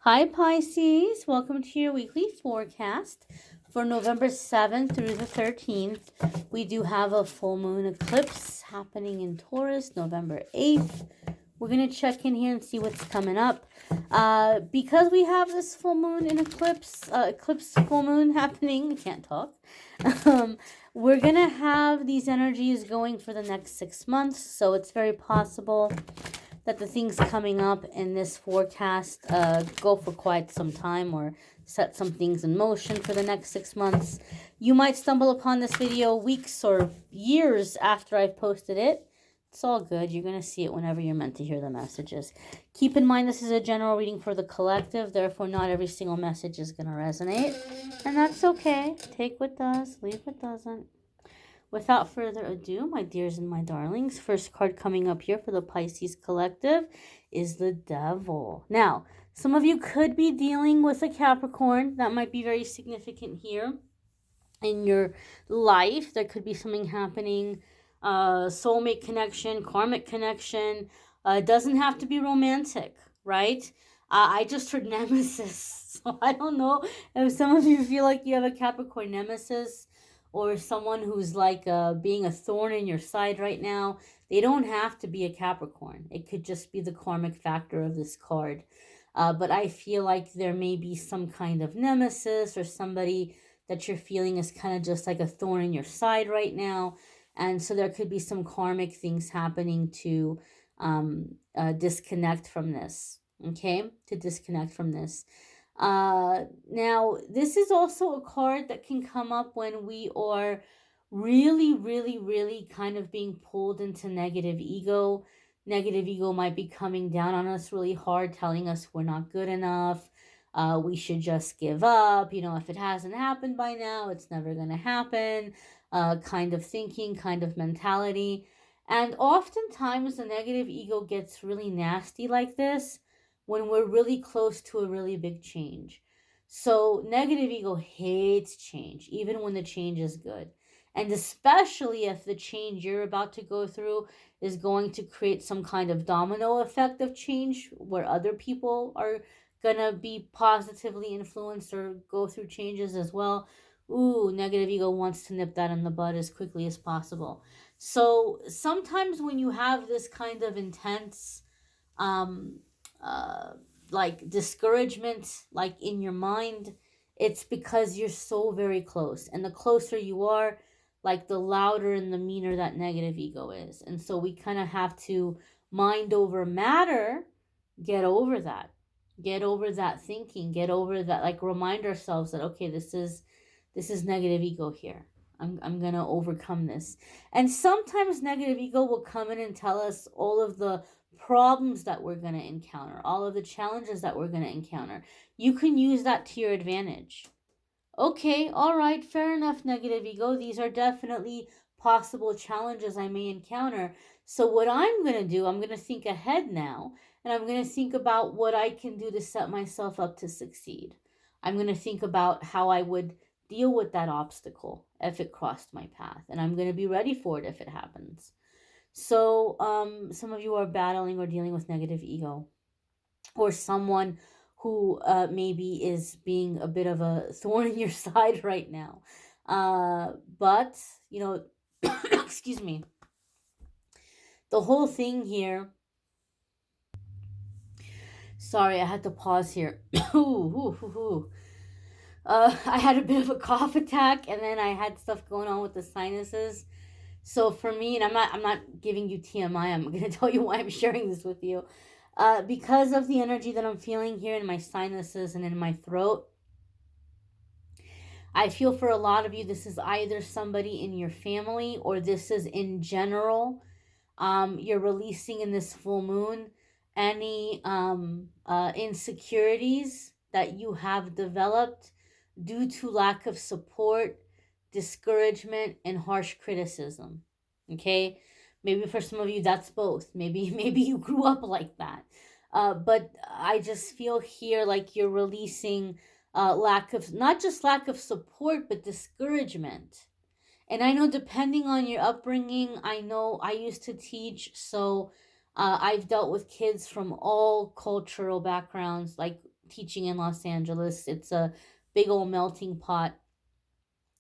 Hi Pisces, welcome to your weekly forecast for November 7th through the 13th. We do have a full moon eclipse happening in Taurus, November 8th. We're going to check in here and see what's coming up. Because we have this full moon in eclipse full moon happening, I can't talk. We're going to have these energies going for the next 6 months, so it's very possible that the things coming up in this forecast go for quite some time or set some things in motion for the next 6 months. You might stumble upon this video weeks or years after I've posted it. It's all good. You're going to see it whenever you're meant to hear the messages. Keep in mind this is a general reading for the collective, therefore not every single message is going to resonate. And that's okay. Take what does, leave what doesn't. Without further ado, my dears and my darlings, first card coming up here for the Pisces collective is the Devil. Now, some of you could be dealing with a Capricorn. That might be very significant here in your life. There could be something happening, soulmate connection, karmic connection. It doesn't have to be romantic, right? I just heard nemesis. So I don't know if some of you feel like you have a Capricorn nemesis, or someone who's like being a thorn in your side right now. They don't have to be a Capricorn. It could just be the karmic factor of this card. But I feel like there may be some kind of nemesis or somebody that you're feeling is kind of just like a thorn in your side right now. And so there could be some karmic things happening to disconnect from this. Okay? To disconnect from this. Now, this is also a card that can come up when we are really kind of being pulled into negative ego. Negative ego might be coming down on us really hard, telling us we're not good enough. We should just give up. If it hasn't happened by now, it's never going to happen. Kind of thinking, kind of mentality. And oftentimes the negative ego gets really nasty like this when we're really close to a really big change. So negative ego hates change, even when the change is good. And especially if the change you're about to go through is going to create some kind of domino effect of change where other people are going to be positively influenced or go through changes as well. Ooh, negative ego wants to nip that in the bud as quickly as possible. So sometimes when you have this kind of intense um, like discouragement, like in your mind, it's because you're so very close. And the closer you are, like the louder and the meaner that negative ego is. And so we kind of have to mind over matter, get over that. Get over that thinking, get over that, like remind ourselves that, okay, this is negative ego here. I'm going to overcome this. And sometimes negative ego will come in and tell us all of the problems that we're going to encounter, all of the challenges that we're going to encounter. You can use that to your advantage. Okay, all right, fair enough, negative ego. These are definitely possible challenges I may encounter. So what I'm going to do, I'm going to think ahead now, and I'm going to think about what I can do to set myself up to succeed. I'm going to think about how I would deal with that obstacle if it crossed my path, and I'm going to be ready for it if it happens. So some of you are battling or dealing with negative ego, or someone who maybe is being a bit of a thorn in your side right now. But, excuse me, the whole thing here, sorry, I had to pause here. I had a bit of a cough attack, and then I had stuff going on with the sinuses. So for me, and I'm not giving you TMI, I'm going to tell you why I'm sharing this with you. Because of the energy that I'm feeling here in my sinuses and in my throat, I feel for a lot of you, this is either somebody in your family or this is in general. You're releasing in this full moon any insecurities that you have developed due to lack of support, discouragement, and harsh criticism. Okay? Maybe for some of you that's both. Maybe you grew up like that. But I just feel here like you're releasing lack of, not just lack of support, but discouragement. And I know depending on your upbringing, I know I used to teach, so I've dealt with kids from all cultural backgrounds, like teaching in Los Angeles. It's a big old melting pot.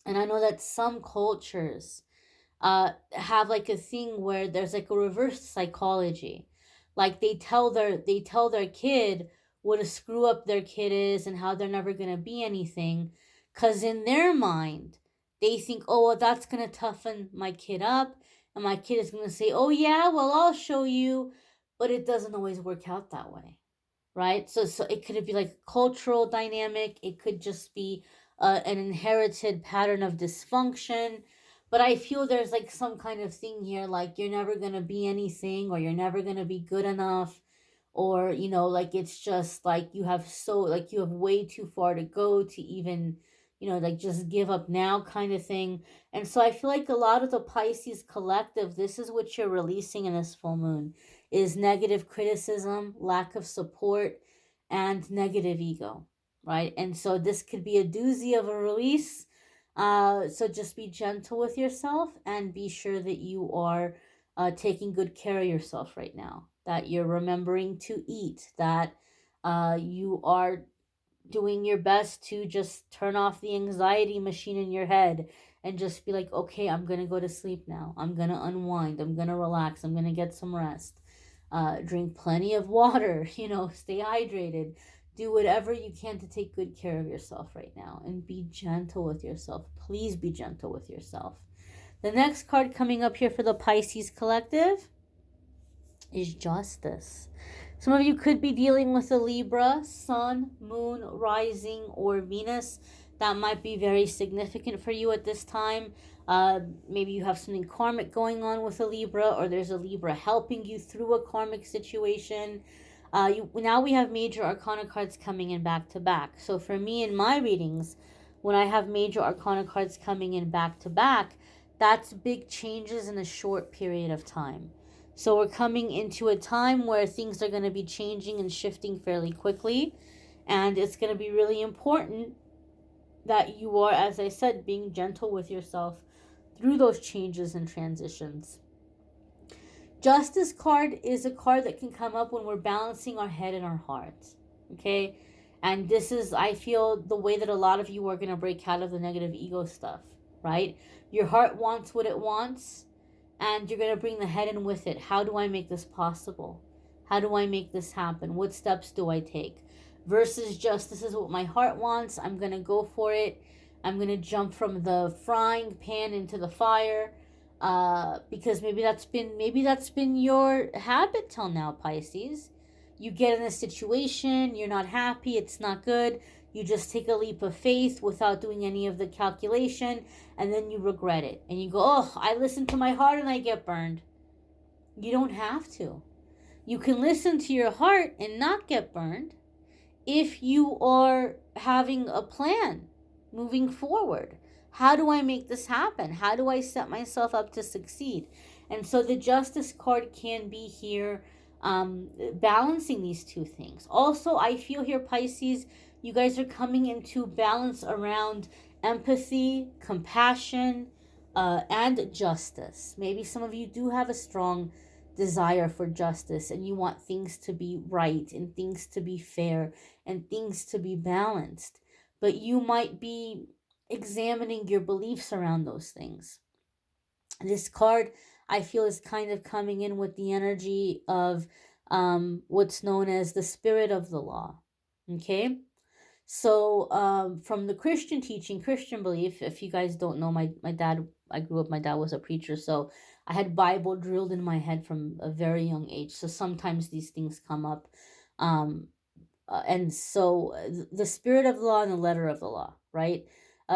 And I know that some cultures have like a thing where there's like a reverse psychology. Like they tell their kid what a screw up their kid is and how they're never gonna be anything, cause in their mind they think, oh well, that's gonna toughen my kid up, and my kid is gonna say, oh yeah, well I'll show you, but it doesn't always work out that way, right? So it could be like a cultural dynamic. It could just be an inherited pattern of dysfunction. But I feel there's like some kind of thing here, like you're never gonna be anything, or you're never gonna be good enough, or like it's just like you have way too far to go to even like just give up now kind of thing. And so I feel like a lot of the Pisces collective, this is what you're releasing in this full moon, is negative criticism, lack of support, and negative ego, right? And so this could be a doozy of a release. So just be gentle with yourself and be sure that you are taking good care of yourself right now, that you're remembering to eat, that you are doing your best to just turn off the anxiety machine in your head and just be like, okay, I'm going to go to sleep now. I'm going to unwind. I'm going to relax. I'm going to get some rest. Drink plenty of water, stay hydrated. Do whatever you can to take good care of yourself right now and be gentle with yourself. Please be gentle with yourself. The next card coming up here for the Pisces collective is Justice. Some of you could be dealing with a Libra, Sun, Moon, Rising, or Venus. That might be very significant for you at this time. Maybe you have something karmic going on with a Libra, or there's a Libra helping you through a karmic situation. Now we have major arcana cards coming in back to back. So for me in my readings, when I have major arcana cards coming in back to back, that's big changes in a short period of time. So we're coming into a time where things are going to be changing and shifting fairly quickly. And it's going to be really important that you are, as I said, being gentle with yourself through those changes and transitions. Justice card is a card that can come up when we're balancing our head and our heart. Okay? And this is, I feel, the way that a lot of you are going to break out of the negative ego stuff, right? Your heart wants what it wants, and you're going to bring the head in with it. How do I make this possible? How do I make this happen? What steps do I take? Versus just, this is what my heart wants. I'm going to go for it. I'm going to jump from the frying pan into the fire. Because maybe that's been your habit till now, Pisces. You get in a situation, you're not happy, it's not good. You just take a leap of faith without doing any of the calculation, and then you regret it. And you go, oh, I listened to my heart and I get burned. You don't have to. You can listen to your heart and not get burned if you are having a plan moving forward. How do I make this happen? How do I set myself up to succeed? And so the Justice card can be here balancing these two things. Also, I feel here, Pisces, you guys are coming into balance around empathy, compassion, and justice. Maybe some of you do have a strong desire for justice and you want things to be right and things to be fair and things to be balanced. But you might be examining your beliefs around those things. This card, I feel, is kind of coming in with the energy of what's known as the spirit of the law. Okay? So from the Christian teaching, Christian belief, if you guys don't know, my dad, I grew up, my dad was a preacher, so I had Bible drilled in my head from a very young age. So sometimes these things come up. And so the spirit of the law and the letter of the law, right?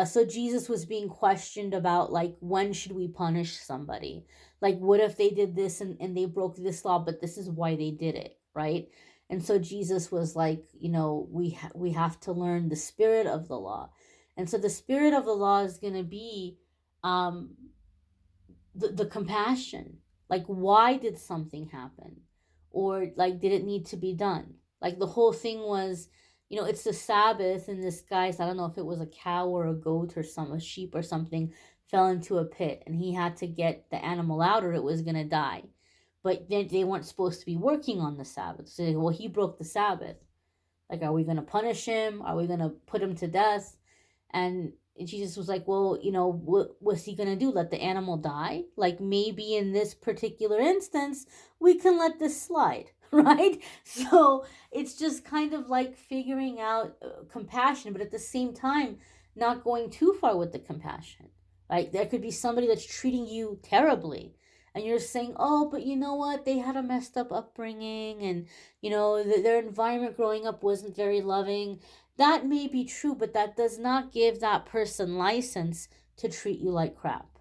So Jesus was being questioned about, like, when should we punish somebody? Like, what if they did this and they broke this law, but this is why they did it, right? And so Jesus was like, we have to learn the spirit of the law. And so the spirit of the law is going to be the compassion. Like, why did something happen? Or, like, did it need to be done? Like, the whole thing was, it's the Sabbath, and this guy's, I don't know if it was a cow or a goat or a sheep or something, fell into a pit, and he had to get the animal out or it was going to die. But they weren't supposed to be working on the Sabbath. So, well, he broke the Sabbath. Like, are we going to punish him? Are we going to put him to death? And Jesus was like, well, what was he going to do? Let the animal die? Like, maybe in this particular instance, we can let this slide, right? So it's just kind of like figuring out compassion, but at the same time, not going too far with the compassion. Right? There could be somebody that's treating you terribly. And you're saying, oh, but you know what? They had a messed up upbringing, and, their environment growing up wasn't very loving. That may be true, but that does not give that person license to treat you like crap.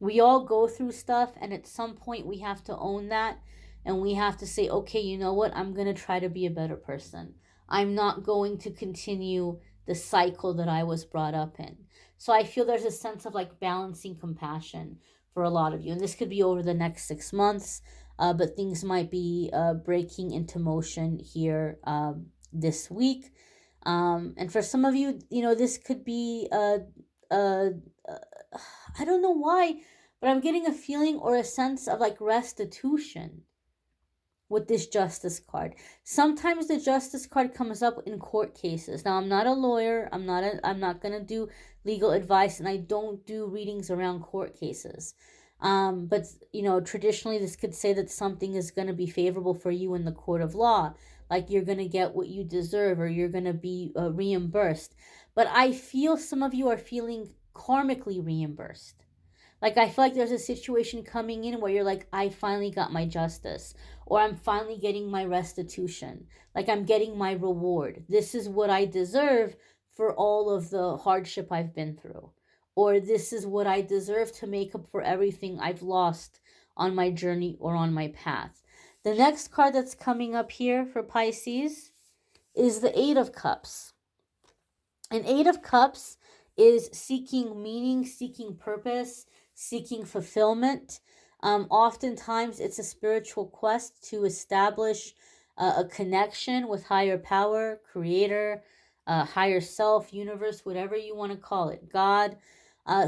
We all go through stuff, and at some point we have to own that, and we have to say, okay, you know what? I'm going to try to be a better person. I'm not going to continue the cycle that I was brought up in. So I feel there's a sense of like balancing compassion for a lot of you. And this could be over the next 6 months, but things might be breaking into motion here this week. And for some of you, this could be uh, I don't know why, but I'm getting a feeling or a sense of like restitution with this justice card. Sometimes the justice card comes up in court cases. Now, I'm not a lawyer. I'm not going to do legal advice, and I don't do readings around court cases. But traditionally this could say that something is going to be favorable for you in the court of law, like you're going to get what you deserve, or you're going to be reimbursed. But I feel some of you are feeling karmically reimbursed. Like, I feel like there's a situation coming in where you're like, I finally got my justice, or I'm finally getting my restitution. Like, I'm getting my reward. This is what I deserve for all of the hardship I've been through. Or this is what I deserve to make up for everything I've lost on my journey or on my path. The next card that's coming up here for Pisces is the Eight of Cups. An Eight of Cups is seeking meaning, seeking purpose, seeking fulfillment. Oftentimes, it's a spiritual quest to establish a connection with higher power, creator, higher self, universe, whatever you want to call it, God.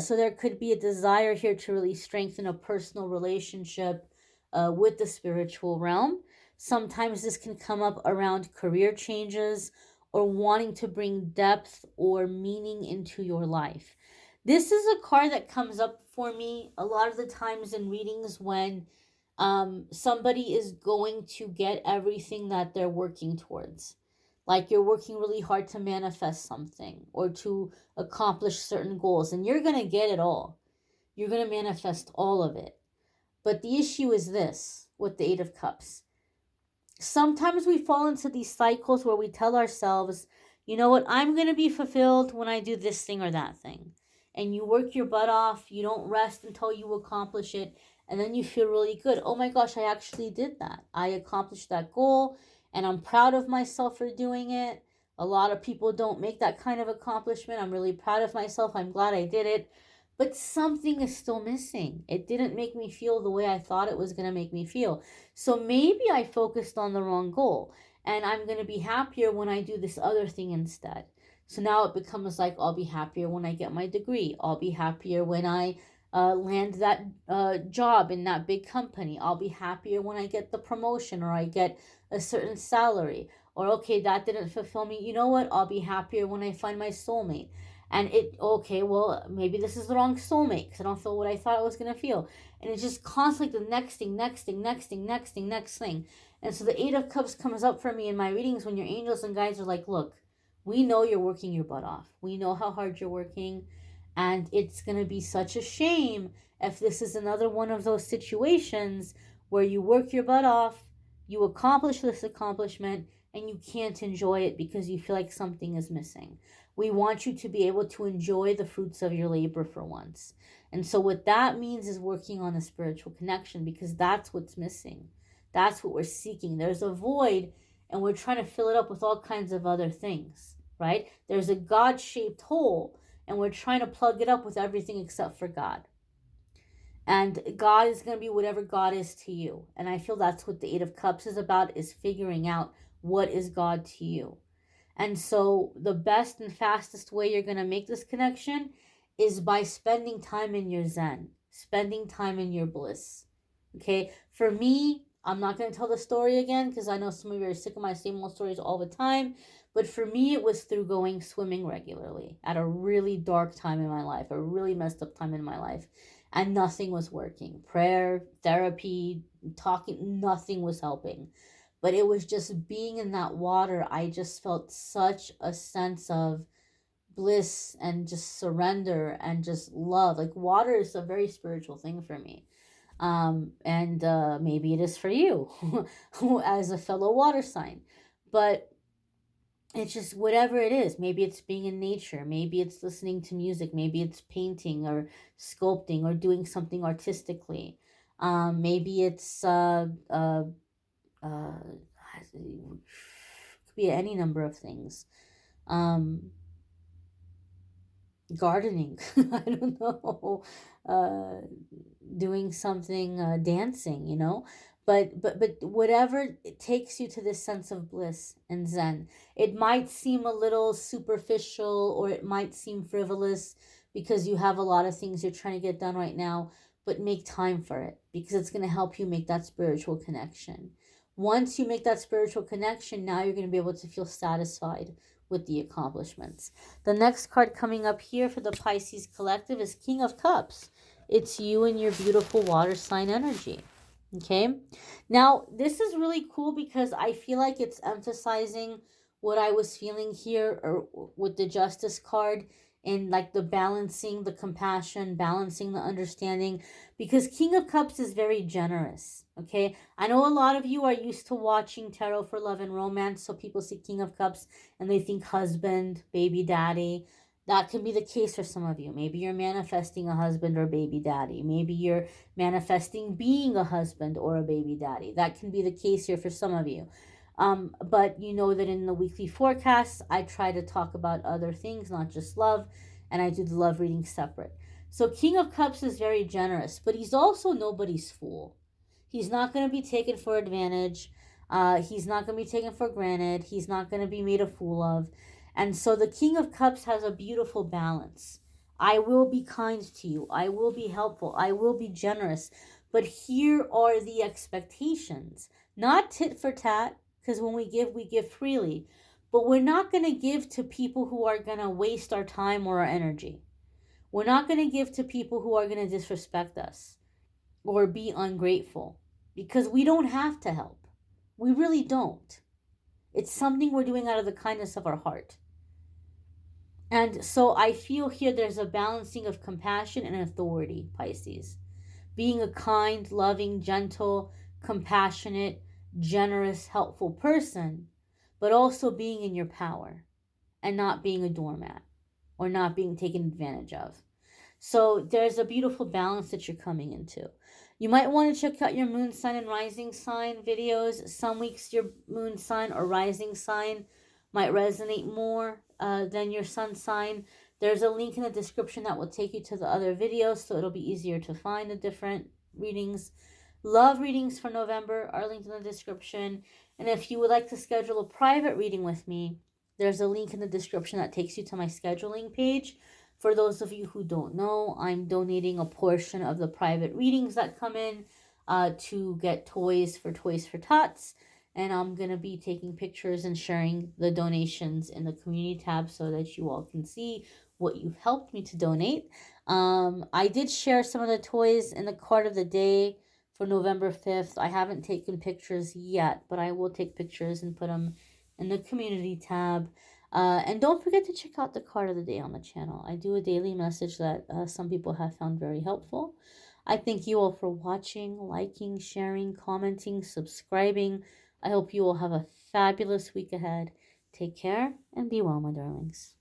So there could be a desire here to really strengthen a personal relationship with the spiritual realm. Sometimes this can come up around career changes or wanting to bring depth or meaning into your life. This is a card that comes up for me a lot of the times in readings when somebody is going to get everything that they're working towards. Like, you're working really hard to manifest something or to accomplish certain goals, and you're going to get it all. You're going to manifest all of it. But the issue is this with the Eight of Cups. Sometimes we fall into these cycles where we tell ourselves, you know what, I'm going to be fulfilled when I do this thing or that thing. And you work your butt off, you don't rest until you accomplish it, and then you feel really good. Oh my gosh, I actually did that. I accomplished that goal, and I'm proud of myself for doing it. A lot of people don't make that kind of accomplishment. I'm really proud of myself. I'm glad I did it. But something is still missing. It didn't make me feel the way I thought it was going to make me feel. So maybe I focused on the wrong goal, and I'm going to be happier when I do this other thing instead. So now it becomes like, I'll be happier when I get my degree. I'll be happier when I land that job in that big company. I'll be happier when I get the promotion or I get a certain salary. Or, okay, that didn't fulfill me. You know what? I'll be happier when I find my soulmate. And okay, well, maybe this is the wrong soulmate because I don't feel what I thought I was going to feel. And it's just constantly the next thing, next thing, next thing, next thing, next thing. And so the Eight of Cups comes up for me in my readings when your angels and guides are like, look, we know you're working your butt off. We know how hard you're working. And it's going to be such a shame if this is another one of those situations where you work your butt off, you accomplish this accomplishment, and you can't enjoy it because you feel like something is missing. We want you to be able to enjoy the fruits of your labor for once. And so what that means is working on a spiritual connection, because that's what's missing. That's what we're seeking. There's a void, and we're trying to fill it up with all kinds of other things, right? There's a God-shaped hole, and we're trying to plug it up with everything except for God. And God is going to be whatever God is to you. And I feel that's what the Eight of Cups is about, is figuring out what is God to you. And so the best and fastest way you're going to make this connection is by spending time in your Zen, spending time in your bliss. Okay? For me, I'm not going to tell the story again because I know some of you are sick of my same old stories all the time. But for me, it was through going swimming regularly at a really dark time in my life, a really messed up time in my life. And nothing was working. Prayer, therapy, talking, nothing was helping. But it was just being in that water. I just felt such a sense of bliss and just surrender and just love. Like water is a very spiritual thing for me. And maybe it is for you as a fellow water sign. But it's just whatever it is. Maybe it's being in nature. Maybe it's listening to music. Maybe it's painting or sculpting or doing something artistically. Maybe it's could be any number of things. Um, Gardening. I don't know. uh Doing something, dancing, but whatever it takes you to this sense of bliss and zen. It might seem a little superficial, or it might seem frivolous because you have a lot of things you're trying to get done right now, but make time for it because it's going to help you make that spiritual connection. Once you make that spiritual connection, now you're going to be able to feel satisfied with the accomplishments. The next card coming up here for the Pisces collective is King of Cups. It's you and your beautiful water sign energy. Okay. Now, this is really cool because I feel like it's emphasizing what I was feeling here, or with the Justice card, in like the balancing, the compassion, balancing the understanding, because King of Cups is very generous. Okay. I know a lot of you are used to watching tarot for love and romance, so people see King of Cups and they think husband, baby daddy. That can be the case for some of you. Maybe you're manifesting a husband or baby daddy. Maybe you're manifesting being a husband or a baby daddy. That can be the case here for some of you. But you know that in the weekly forecasts, I try to talk about other things, not just love, and I do the love reading separate. So King of Cups is very generous, but he's also nobody's fool. He's not going to be taken for advantage. He's not going to be taken for granted. He's not going to be made a fool of. And so the King of Cups has a beautiful balance. I will be kind to you. I will be helpful. I will be generous. But here are the expectations. Not tit for tat, because when we give freely. But we're not going to give to people who are going to waste our time or our energy. We're not going to give to people who are going to disrespect us or be ungrateful, because we don't have to help. We really don't. It's something we're doing out of the kindness of our heart. And so I feel here there's a balancing of compassion and authority, Pisces. Being a kind, loving, gentle, compassionate, generous, helpful person, but also being in your power and not being a doormat or not being taken advantage of. So there's a beautiful balance that you're coming into. You might want to check out your moon sign and rising sign videos. Some weeks your moon sign or rising sign might resonate more than your sun sign. There's a link in the description that will take you to the other videos, so it'll be easier to find the different readings. Love readings for November are linked in the description. And if you would like to schedule a private reading with me, there's a link in the description that takes you to my scheduling page. For those of you who don't know, I'm donating a portion of the private readings that come in to get toys for Tots. And I'm going to be taking pictures and sharing the donations in the community tab so that you all can see what you've helped me to donate. I did share some of the toys in the card of the day for November 5th. I haven't taken pictures yet, but I will take pictures and put them in the community tab. And don't forget to check out the card of the day on the channel. I do a daily message that some people have found very helpful. I thank you all for watching, liking, sharing, commenting, subscribing. I hope you all have a fabulous week ahead. Take care and be well, my darlings.